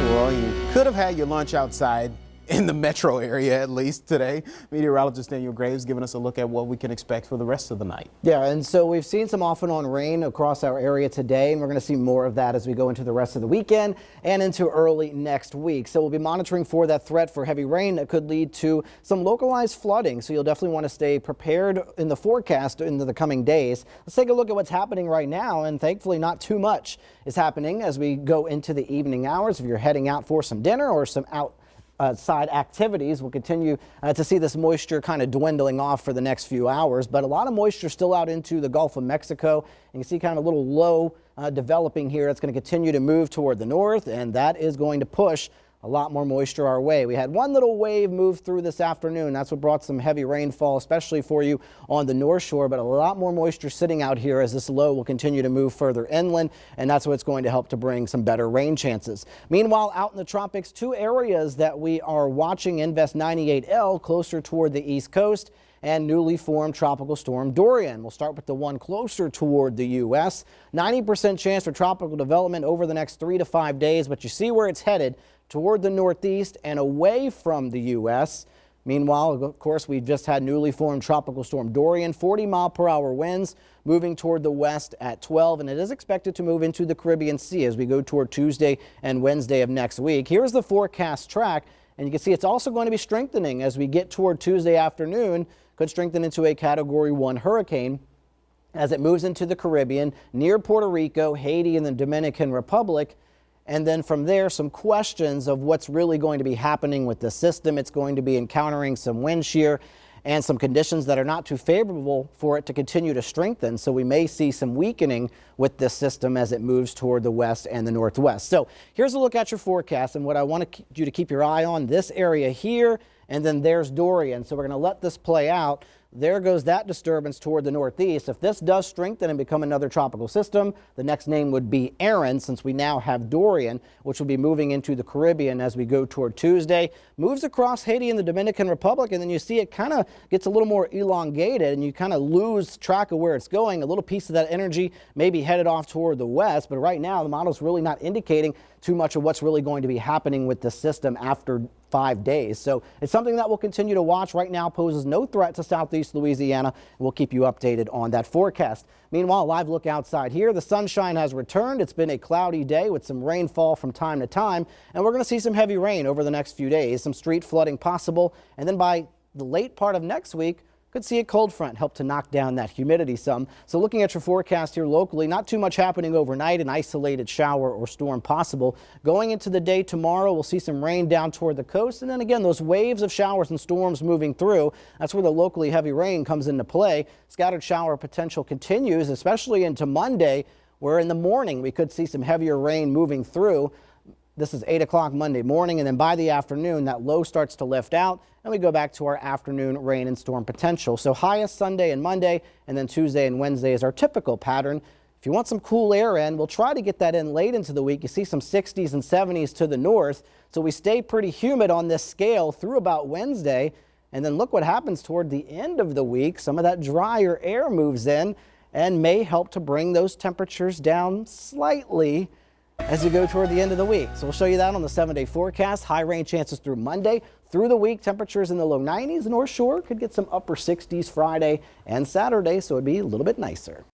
Well, you could have had your lunch outside in the metro area, at least today. Meteorologist Daniel Graves giving us a look at what we can expect for the rest of the night. Yeah, and so we've seen some off and on rain across our area today, and we're going to see more of that as we go into the rest of the weekend and into early next week. So we'll be monitoring for that threat for heavy rain that could lead to some localized flooding. So you'll definitely want to stay prepared in the forecast into the coming days. Let's take a look at what's happening right now, and thankfully not too much is happening as we go into the evening hours. If you're heading out for some dinner or some outside activities, we'll continue to see this moisture kind of dwindling off for the next few hours, but a lot of moisture still out into the Gulf of Mexico. You can see kind of a little low developing here. It's going to continue to move toward the north, and that is going to push a lot more moisture our way. We had one little wave move through this afternoon. That's what brought some heavy rainfall, especially for you on the North Shore, but a lot more moisture sitting out here as this low will continue to move further inland, and that's what's going to help to bring some better rain chances. Meanwhile, out in the tropics, two areas that we are watching: Invest 98L closer toward the east coast, and newly formed tropical storm Dorian. We'll start with the one closer toward the U.S. 90% chance for tropical development over the next 3 to 5 days, but you see where it's headed, toward the northeast and away from the U.S. Meanwhile, of course, we've just had newly formed tropical storm Dorian, 40-mile-per-hour winds moving toward the west at 12, and it is expected to move into the Caribbean Sea as we go toward Tuesday and Wednesday of next week. Here's the forecast track, and you can see it's also going to be strengthening as we get toward Tuesday afternoon. Could strengthen into a Category 1 hurricane as it moves into the Caribbean near Puerto Rico, Haiti, and the Dominican Republic. And then from there, some questions of what's really going to be happening with the system. It's going to be encountering some wind shear and some conditions that are not too favorable for it to continue to strengthen. So we may see some weakening with this system as it moves toward the west and the northwest. So here's a look at your forecast, and what I want you to keep your eye on: this area here, and then there's Dorian. So we're going to let this play out. There goes that disturbance toward the northeast. If this does strengthen and become another tropical system, the next name would be Aaron, since we now have Dorian, which will be moving into the Caribbean as we go toward Tuesday. Moves across Haiti and the Dominican Republic, and then you see it kind of gets a little more elongated, and you kind of lose track of where it's going. A little piece of that energy may be headed off toward the west, but right now the model's really not indicating too much of what's really going to be happening with the system after 5 days. So it's something that we'll continue to watch. Right now poses no threat to southeast Louisiana. We'll keep you updated on that forecast. Meanwhile, live look outside here. The sunshine has returned. It's been a cloudy day with some rainfall from time to time, and we're going to see some heavy rain over the next few days. Some street flooding possible, and then by the late part of next week, could see a cold front help to knock down that humidity some. So looking at your forecast here locally, not too much happening overnight. An isolated shower or storm possible. Going into the day tomorrow, we'll see some rain down toward the coast. And then again, those waves of showers and storms moving through. That's where the locally heavy rain comes into play. Scattered shower potential continues, especially into Monday, where in the morning we could see some heavier rain moving through. This is 8 o'clock Monday morning, and then by the afternoon, that low starts to lift out, and we go back to our afternoon rain and storm potential. So highest Sunday and Monday, and then Tuesday and Wednesday is our typical pattern. If you want some cool air in, we'll try to get that in late into the week. You see some 60s and 70s to the north, so we stay pretty humid on this scale through about Wednesday. And then look what happens toward the end of the week. Some of that drier air moves in and may help to bring those temperatures down slightly as you go toward the end of the week. So we'll show you that on the 7-day forecast. High rain chances through Monday. Through the week, temperatures in the low 90s. North Shore could get some upper 60s Friday and Saturday, so it'd be a little bit nicer.